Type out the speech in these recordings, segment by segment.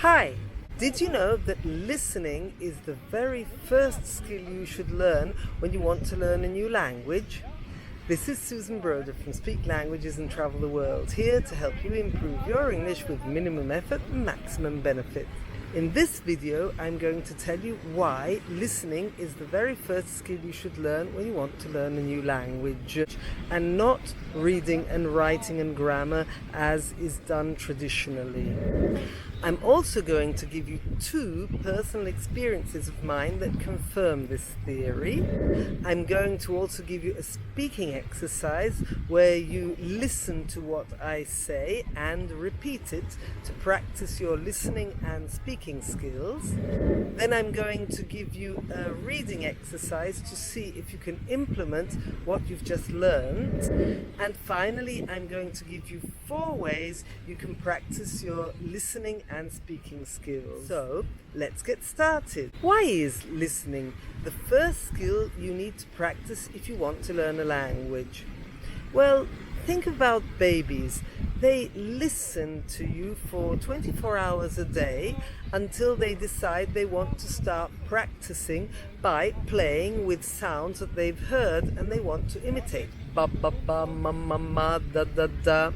Hi! Did you know that listening is the very first skill you should learn when you want to learn a new language? This is Susan Broder from Speak Languages and Travel the World, here to help you improve your English with minimum effort and maximum benefit. In this video, I'm going to tell you why listening is the very first skill you should learn when you want to learn a new language, and not reading and writing and grammar as is done traditionally. I'm also going to give you two personal experiences of mine that confirm this theory. I'm going to also give you a speaking exercise where you listen to what I say and repeat it to practice your listening and speaking skills. Then I'm going to give you a reading exercise to see if you can implement what you've just learned. And finally, I'm going to give you 4 ways you can practice your listening and speaking skills. So, let's get started. Why is listening the first skill you need to practice if you want to learn a language? Well, think about babies. They listen to you for 24 hours a day until they decide they want to start practicing by playing with sounds that they've heard and they want to imitate. Ba ba ba, ma ma ma, da da da.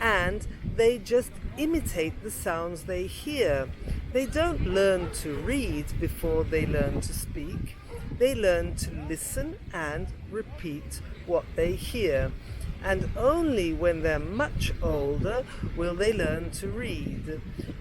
And they just imitate the sounds they hear. They don't learn to read before they learn to speak. They learn to listen and repeat what they hear. And only when they're much older will they learn to read.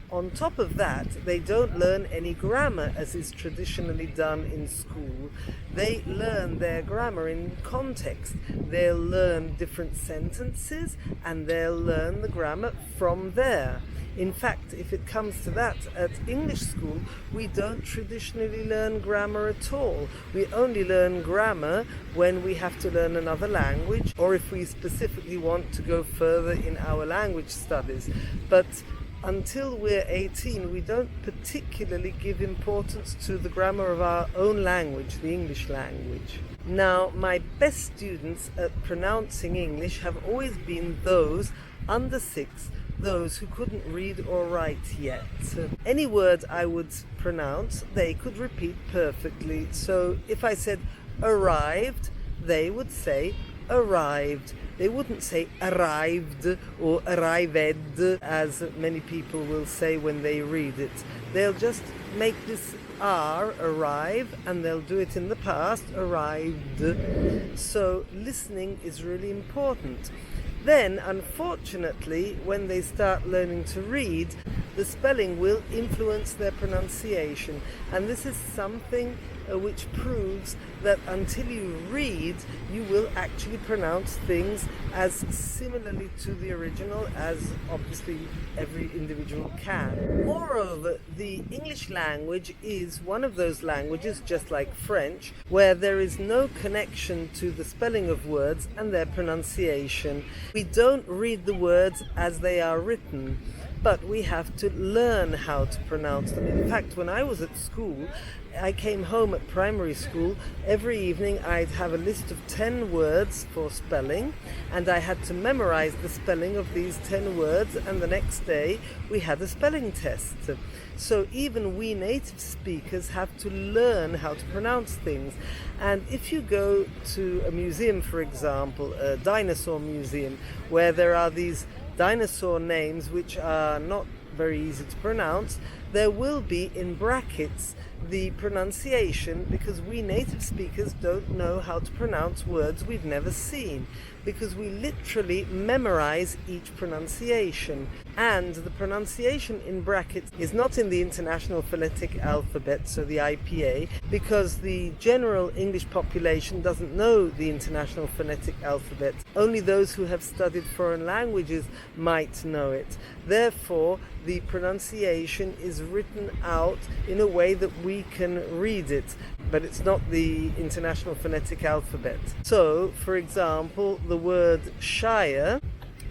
On top of that, they don't learn any grammar as is traditionally done in school. They learn their grammar in context. They'll learn different sentences and they'll learn the grammar from there. In fact, if it comes to that, at English school, we don't traditionally learn grammar at all. We only learn grammar when we have to learn another language or if we specifically want to go further in our language studies. But until we're 18, we don't particularly give importance to the grammar of our own language, the English language. Now, my best students at pronouncing English have always been those under 6, those who couldn't read or write yet. Any word I would pronounce, they could repeat perfectly. So if I said arrived, they would say arrived. They wouldn't say arrived or arrived, as many people will say when they read it. They'll just make this R arrive, and they'll do it in the past, arrived. So listening is really important. Then, unfortunately, when they start learning to read, the spelling will influence their pronunciation. And this is something which proves that until you read, you will actually pronounce things as similarly to the original as obviously every individual can. Moreover, the English language is one of those languages, just like French, where there is no connection to the spelling of words and their pronunciation. We don't read the words as they are written, but we have to learn how to pronounce them. In fact, when I was at school, I came home at primary school. Every evening I'd have a list of 10 words for spelling, and I had to memorize the spelling of these 10 words, and the next day we had a spelling test. So even we native speakers have to learn how to pronounce things. And if you go to a museum, for example, a dinosaur museum, where there are these dinosaur names which are not very easy to pronounce, there will be in brackets the pronunciation, because we native speakers don't know how to pronounce words we've never seen, because we literally memorize each pronunciation. And the pronunciation in brackets is not in the International Phonetic Alphabet, so the IPA, because the general English population doesn't know the International Phonetic Alphabet. Only those who have studied foreign languages might know it. Therefore, the pronunciation is written out in a way that we can read it, but it's not the International Phonetic Alphabet. So, for example, the word shire,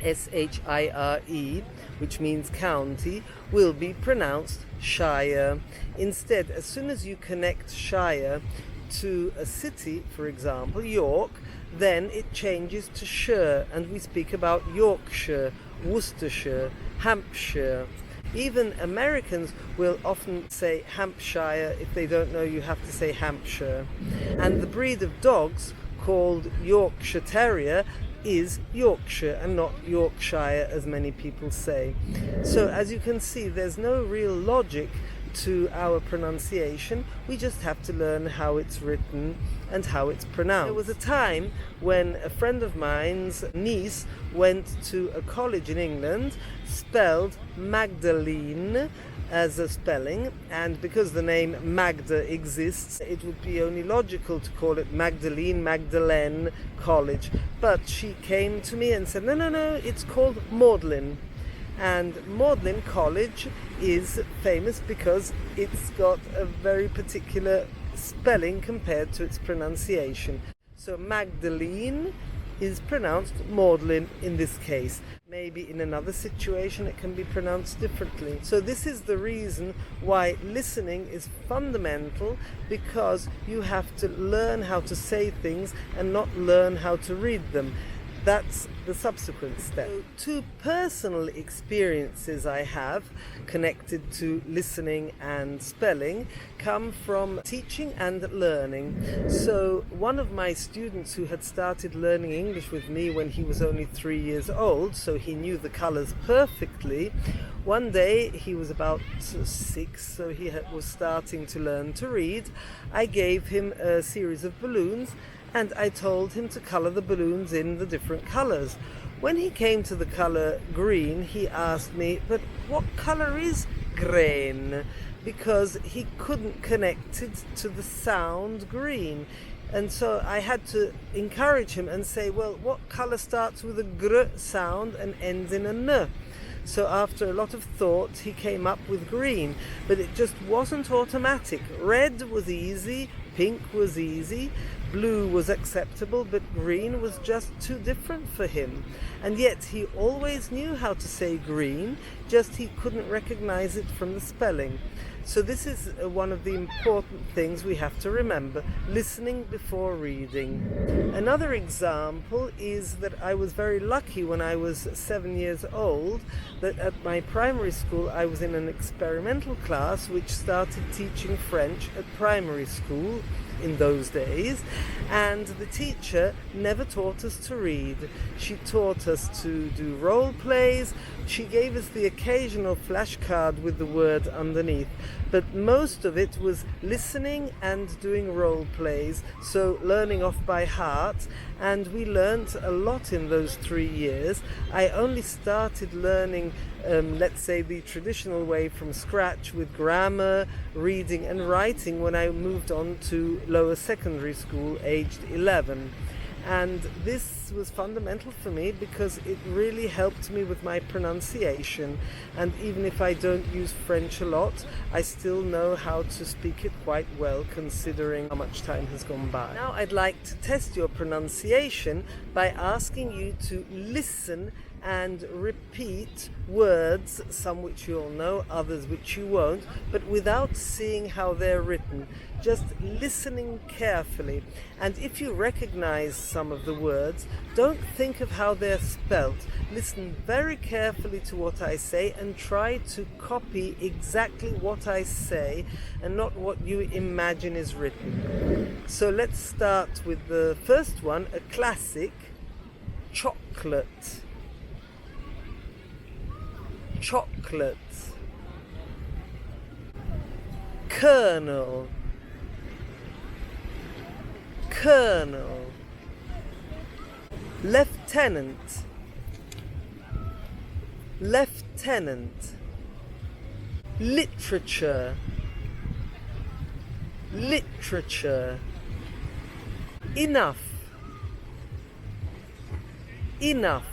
S-H-I-R-E, which means county, will be pronounced shire. Instead, as soon as you connect shire to a city, for example, York, then it changes to shire, and we speak about Yorkshire, Worcestershire, Hampshire. Even Americans will often say Hampshire. If they don't know, you have to say Hampshire. And the breed of dogs called Yorkshire Terrier is Yorkshire and not Yorkshire, as many people say. So as you can see, there's no real logic to our pronunciation. We just have to learn how it's written and how it's pronounced. There was a time when a friend of mine's niece went to a college in England, spelled Magdalene as a spelling, and because the name Magda exists, it would be only logical to call it Magdalene College. But she came to me and said, no, it's called Magdalene. And Magdalene College is famous because it's got a very particular spelling compared to its pronunciation. So Magdalene is pronounced Magdalene in this case. Maybe in another situation it can be pronounced differently. So this is the reason why listening is fundamental, because you have to learn how to say things and not learn how to read them. That's the subsequent step. So, two personal experiences I have connected to listening and spelling come from teaching and learning. So one of my students who had started learning English with me when he was only 3 years old, so he knew the colours perfectly, one day he was about 6, so he was starting to learn to read. I gave him a series of balloons and I told him to colour the balloons in the different colours. When he came to the colour green, he asked me, but what colour is green? Because he couldn't connect it to the sound green. And so I had to encourage him and say, well, what colour starts with a gr sound and ends in a n? So after a lot of thought, he came up with green, but it just wasn't automatic. Red was easy, pink was easy, blue was acceptable, but green was just too different for him. And yet he always knew how to say green, just he couldn't recognize it from the spelling. So this is one of the important things we have to remember, listening before reading. Another example is that I was very lucky when I was 7 years old, that at my primary school I was in an experimental class which started teaching French at primary school in those days, and the teacher never taught us to read. She taught us to do role plays. She gave us the occasional flashcard with the word underneath, but most of it was listening and doing role plays, so learning off by heart, and we learnt a lot in those 3 years. I only started learning let's say the traditional way from scratch with grammar, reading and writing when I moved on to lower secondary school aged 11. And this was fundamental for me because it really helped me with my pronunciation, and even if I don't use French a lot, I still know how to speak it quite well considering how much time has gone by. Now I'd like to test your pronunciation by asking you to listen and repeat words, some which you'll know, others which you won't, but without seeing how they're written, just listening carefully. And if you recognize some of the words, don't think of how they're spelt. Listen very carefully to what I say and try to copy exactly what I say and not what you imagine is written. So let's start with the first one, a classic, chocolate. Chocolate. Colonel. Colonel. Lieutenant. Lieutenant. Literature. Literature. Enough. Enough.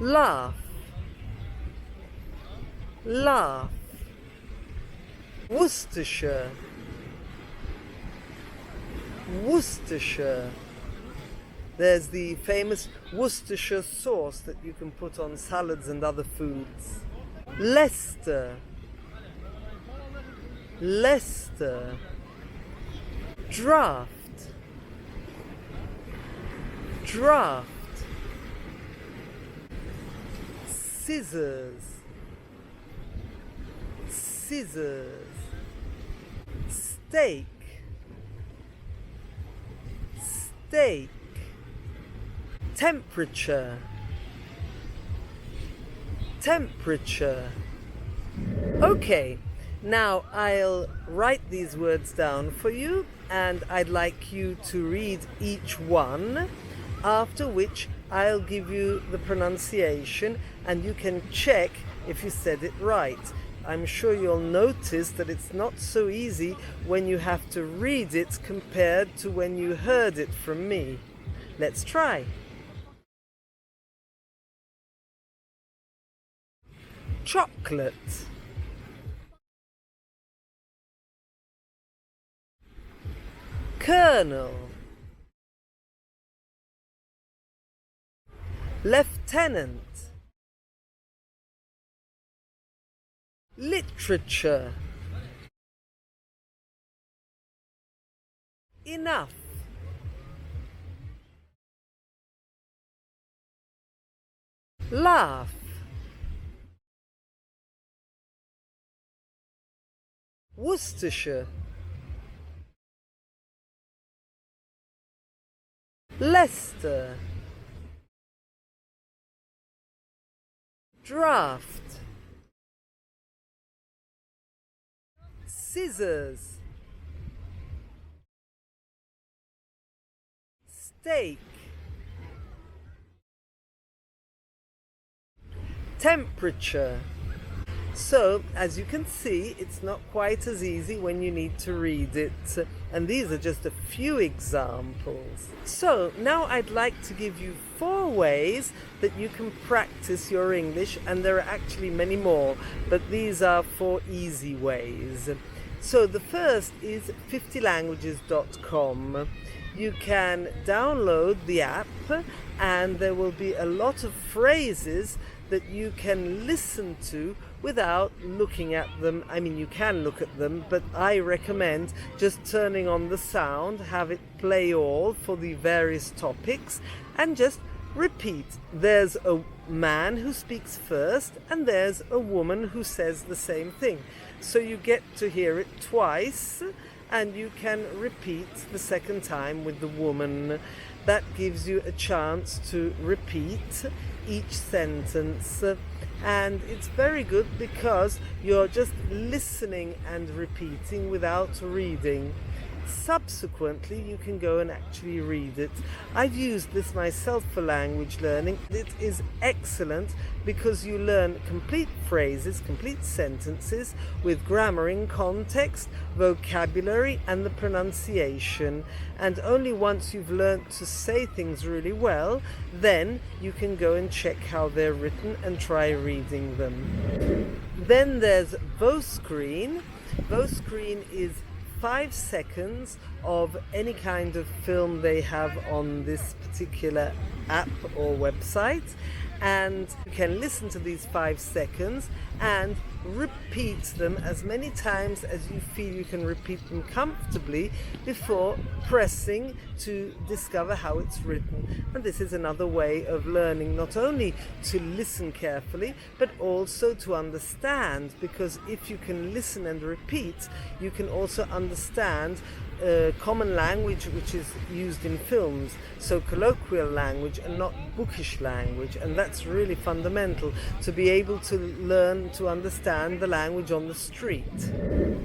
Laugh. Laugh. Worcestershire. Worcestershire. There's the famous Worcestershire sauce that you can put on salads and other foods. Leicester. Leicester. Draft. Draft. Scissors. scissors, steak, steak, temperature, temperature. Okay, now I'll write these words down for you and I'd like you to read each one, after which I'll give you the pronunciation and you can check if you said it right. I'm sure you'll notice that it's not so easy when you have to read it compared to when you heard it from me. Let's try. Chocolate, colonel, lieutenant, literature, enough, laugh, Worcestershire, Leicester, draft, scissors, steak, temperature. So, as you can see, it's not quite as easy when you need to read it, and these are just a few examples. So, now I'd like to give you 4 ways that you can practice your English, and there are actually many more, but these are 4 easy ways. So, the first is 50languages.com. You can download the app, and there will be a lot of phrases that you can listen to without looking at them. I mean, you can look at them, but I recommend just turning on the sound, have it play all for the various topics, and just repeat. There's a man who speaks first, and there's a woman who says the same thing. So you get to hear it twice, and you can repeat the second time with the woman. That gives you a chance to repeat each sentence, and it's very good because you're just listening and repeating without reading. Subsequently, you can go and actually read it. I've used this myself for language learning. It is excellent because you learn complete phrases, complete sentences with grammar in context, vocabulary and the pronunciation. And only once you've learned to say things really well, then you can go and check how they're written and try reading them. Then there's VoScreen. VoScreen is 5 seconds of any kind of film they have on this particular app or website, and you can listen to these 5 seconds and repeat them as many times as you feel you can repeat them comfortably before pressing to discover how it's written. And this is another way of learning, not only to listen carefully but also to understand, because if you can listen and repeat, you can also understand common language which is used in films, so colloquial language and not bookish language, and that's really fundamental to be able to learn to understand the language on the street.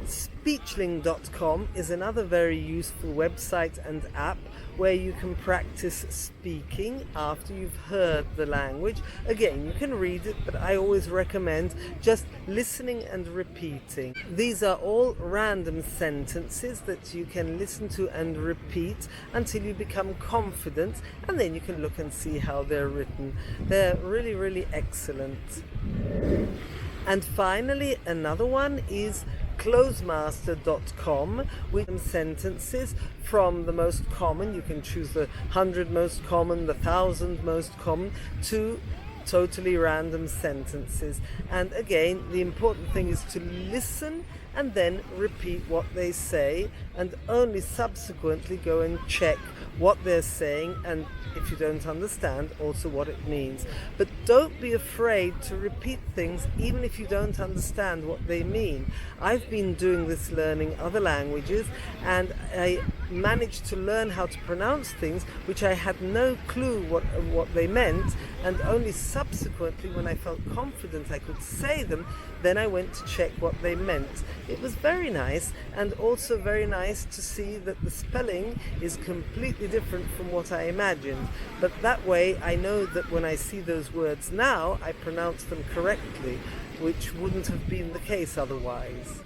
Speechling.com is another very useful website and app where you can practice speaking after you've heard the language. Again, you can read it, but I always recommend just listening and repeating. These are all random sentences that you can listen to and repeat until you become confident, and then you can look and see how they're written. They're really, really excellent. And finally, another one is closemaster.com with sentences from the most common. You can choose the 100 most common, the 1,000 most common, to totally random sentences. And again, the important thing is to listen and then repeat what they say, and only subsequently go and check what they're saying, and if you don't understand, also what it means. But don't be afraid to repeat things even if you don't understand what they mean. I've been doing this learning other languages, and I managed to learn how to pronounce things which I had no clue what they meant, and only subsequently, when I felt confident I could say them, then I went to check what they meant. It was very nice, and also very nice to see that the spelling is completely different from what I imagined. But that way I know that when I see those words now, I pronounce them correctly, which wouldn't have been the case otherwise.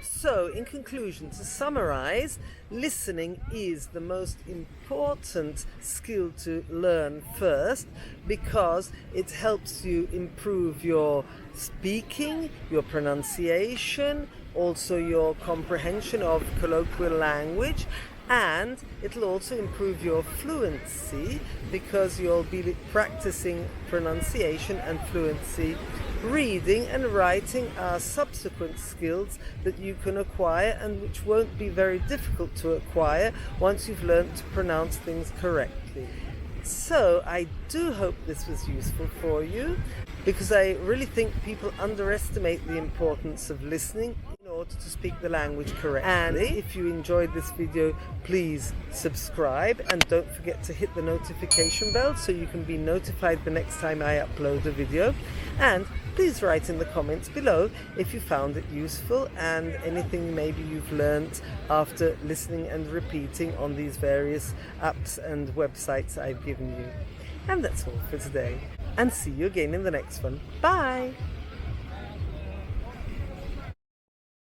So, in conclusion, to summarize, listening is the most important skill to learn first, because it helps you improve your speaking, your pronunciation, also your comprehension of colloquial language, and it'll also improve your fluency, because you'll be practicing pronunciation and fluency. Reading and writing are subsequent skills that you can acquire, and which won't be very difficult to acquire once you've learned to pronounce things correctly. So I do hope this was useful for you, because I really think people underestimate the importance of listening in order to speak the language correctly. And if you enjoyed this video, please subscribe, and don't forget to hit the notification bell so you can be notified the next time I upload a video. And please write in the comments below if you found it useful, and anything maybe you've learnt after listening and repeating on these various apps and websites I've given you. And that's all for today, and see you again in the next one. Bye!